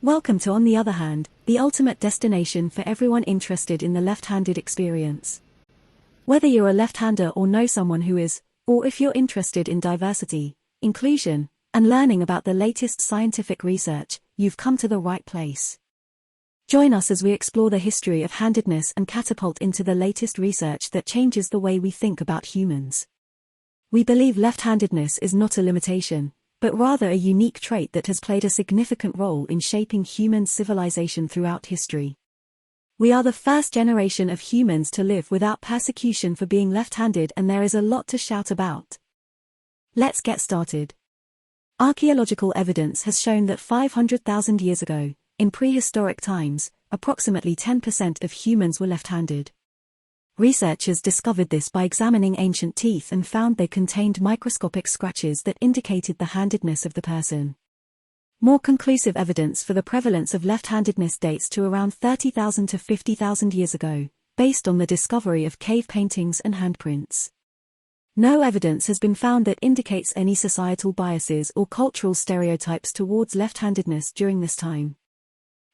Welcome to On the Other Hand, the ultimate destination for everyone interested in the left-handed experience. Whether you're a left-hander or know someone who is, or if you're interested in diversity, inclusion, and learning about the latest scientific research, you've come to the right place. Join us as we explore the history of handedness and catapult into the latest research that changes the way we think about humans. We believe left-handedness is not a limitation, but rather a unique trait that has played a significant role in shaping human civilization throughout history. We are the first generation of humans to live without persecution for being left-handed, and there is a lot to shout about. Let's get started. Archaeological evidence has shown that 500,000 years ago, in prehistoric times, approximately 10% of humans were left-handed. Researchers discovered this by examining ancient teeth and found they contained microscopic scratches that indicated the handedness of the person. More conclusive evidence for the prevalence of left-handedness dates to around 30,000 to 50,000 years ago, based on the discovery of cave paintings and handprints. No evidence has been found that indicates any societal biases or cultural stereotypes towards left-handedness during this time.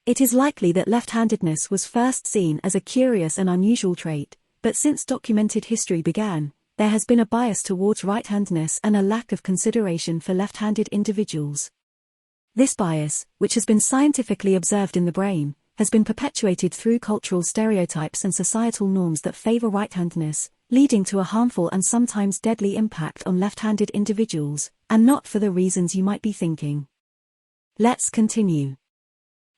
It is likely that left-handedness was first seen as a curious and unusual trait, but since documented history began, there has been a bias towards right-handedness and a lack of consideration for left-handed individuals. This bias, which has been scientifically observed in the brain, has been perpetuated through cultural stereotypes and societal norms that favor right-handedness, leading to a harmful and sometimes deadly impact on left-handed individuals, and not for the reasons you might be thinking. Let's continue.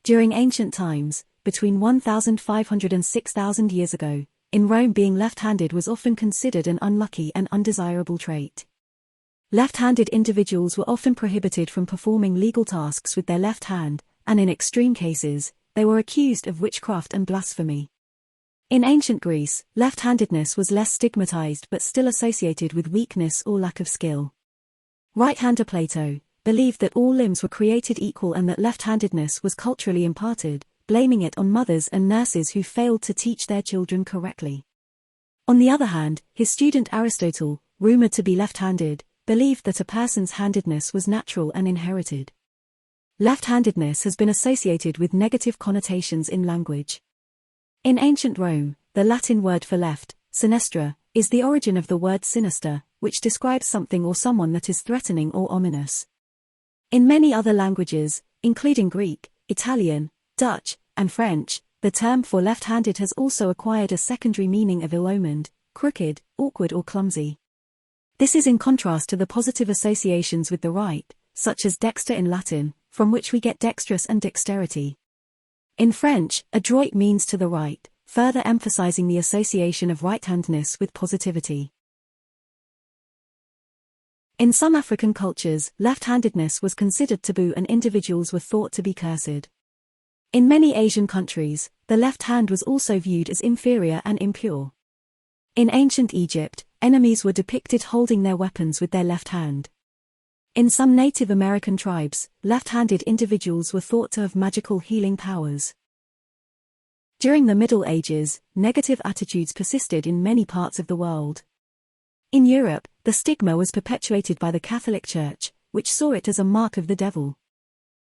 During ancient times, between 1,500 and 6,000 years ago, in Rome, being left-handed was often considered an unlucky and undesirable trait. Left-handed individuals were often prohibited from performing legal tasks with their left hand, and in extreme cases, they were accused of witchcraft and blasphemy. In ancient Greece, left-handedness was less stigmatized but still associated with weakness or lack of skill. Right-hander Plato believed that all limbs were created equal and that left-handedness was culturally imparted, blaming it on mothers and nurses who failed to teach their children correctly. On the other hand, his student Aristotle, rumored to be left-handed, believed that a person's handedness was natural and inherited. Left-handedness has been associated with negative connotations in language. In ancient Rome, the Latin word for left, sinistra, is the origin of the word sinister, which describes something or someone that is threatening or ominous. In many other languages, including Greek, Italian, Dutch, and French, the term for left-handed has also acquired a secondary meaning of ill-omened, crooked, awkward or clumsy. This is in contrast to the positive associations with the right, such as dexter in Latin, from which we get dexterous and dexterity. In French, adroit means to the right, further emphasizing the association of right-handedness with positivity. In some African cultures, left-handedness was considered taboo and individuals were thought to be cursed. In many Asian countries, the left hand was also viewed as inferior and impure. In ancient Egypt, enemies were depicted holding their weapons with their left hand. In some Native American tribes, left-handed individuals were thought to have magical healing powers. During the Middle Ages, negative attitudes persisted in many parts of the world. In Europe, the stigma was perpetuated by the Catholic Church, which saw it as a mark of the devil.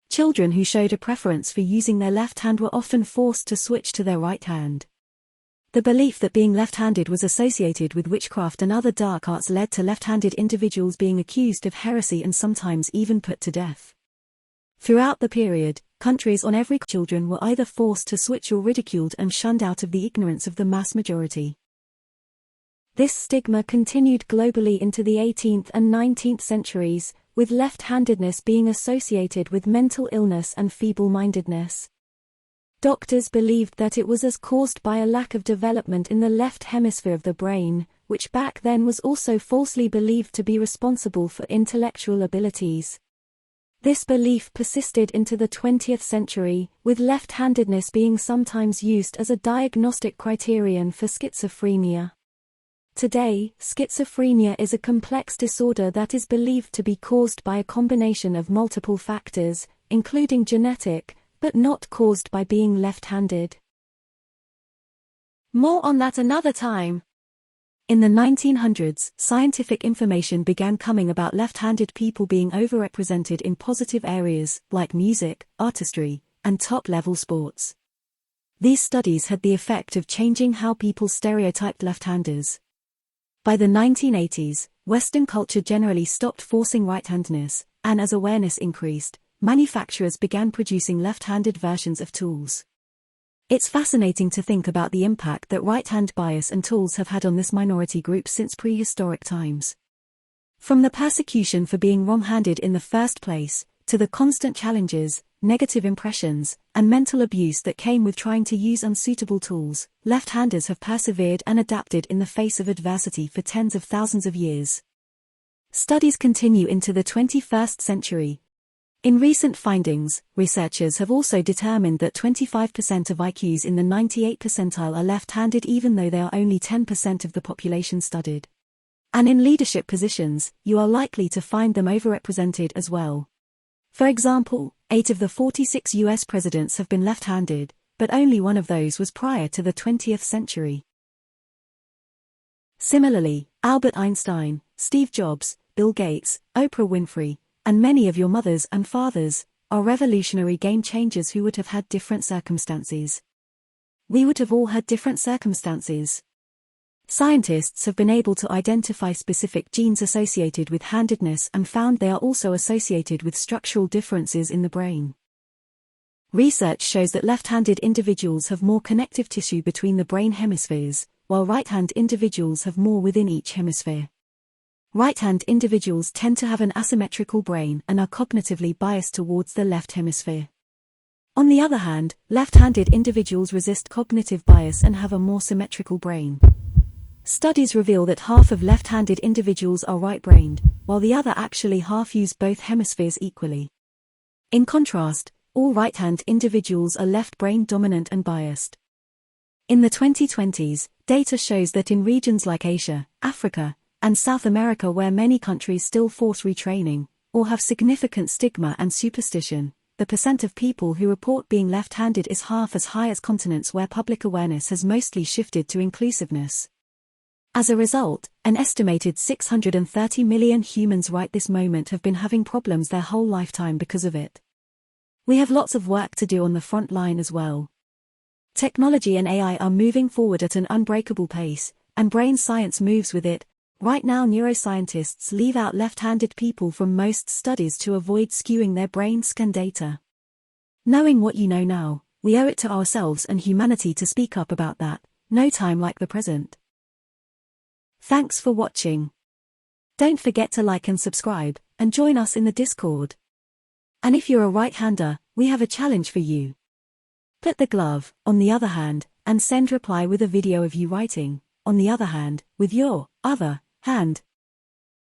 Children who showed a preference for using their left hand were often forced to switch to their right hand. The belief that being left-handed was associated with witchcraft and other dark arts led to left-handed individuals being accused of heresy and sometimes even put to death. Throughout the period, countries on every children were either forced to switch or ridiculed and shunned out of the ignorance of the mass majority. This stigma continued globally into the 18th and 19th centuries, with left-handedness being associated with mental illness and feeble-mindedness. Doctors believed that it was caused by a lack of development in the left hemisphere of the brain, which back then was also falsely believed to be responsible for intellectual abilities. This belief persisted into the 20th century, with left-handedness being sometimes used as a diagnostic criterion for schizophrenia. Today, schizophrenia is a complex disorder that is believed to be caused by a combination of multiple factors, including genetic, but not caused by being left-handed. More on that another time. In the 1900s, scientific information began coming about left-handed people being overrepresented in positive areas, like music, artistry, and top-level sports. These studies had the effect of changing how people stereotyped left-handers. By the 1980s, Western culture generally stopped forcing right-handedness, and as awareness increased, manufacturers began producing left-handed versions of tools. It's fascinating to think about the impact that right-hand bias and tools have had on this minority group since prehistoric times. From the persecution for being wrong-handed in the first place, to the constant challenges, negative impressions, and mental abuse that came with trying to use unsuitable tools, left-handers have persevered and adapted in the face of adversity for tens of thousands of years. Studies continue into the 21st century. In recent findings, researchers have also determined that 25% of IQs in the 98th percentile are left-handed even though they are only 10% of the population studied. And in leadership positions, you are likely to find them overrepresented as well. For example, 8 of the 46 US presidents have been left-handed, but only one of those was prior to the 20th century. Similarly, Albert Einstein, Steve Jobs, Bill Gates, Oprah Winfrey, and many of your mothers and fathers, are revolutionary game changers who would have had different circumstances. We would have all had different circumstances. Scientists have been able to identify specific genes associated with handedness and found they are also associated with structural differences in the brain. Research shows that left-handed individuals have more connective tissue between the brain hemispheres, while right-hand individuals have more within each hemisphere. Right-hand individuals tend to have an asymmetrical brain and are cognitively biased towards the left hemisphere. On the other hand, left-handed individuals resist cognitive bias and have a more symmetrical brain. Studies reveal that half of left-handed individuals are right-brained, while the other actually half use both hemispheres equally. In contrast, all right-hand individuals are left-brain dominant and biased. In the 2020s, data shows that in regions like Asia, Africa, and South America where many countries still force retraining, or have significant stigma and superstition, the percent of people who report being left-handed is half as high as continents where public awareness has mostly shifted to inclusiveness. As a result, an estimated 630 million humans right this moment have been having problems their whole lifetime because of it. We have lots of work to do on the front line as well. Technology and AI are moving forward at an unbreakable pace, and brain science moves with it. Right now neuroscientists leave out left-handed people from most studies to avoid skewing their brain scan data. Knowing what you know now, we owe it to ourselves and humanity to speak up about that. No time like the present. Thanks for watching. Don't forget to like and subscribe, and join us in the Discord. And if you're a right-hander, we have a challenge for you. Put the glove, on the other hand, and send reply with a video of you writing, on the other hand, with your other hand.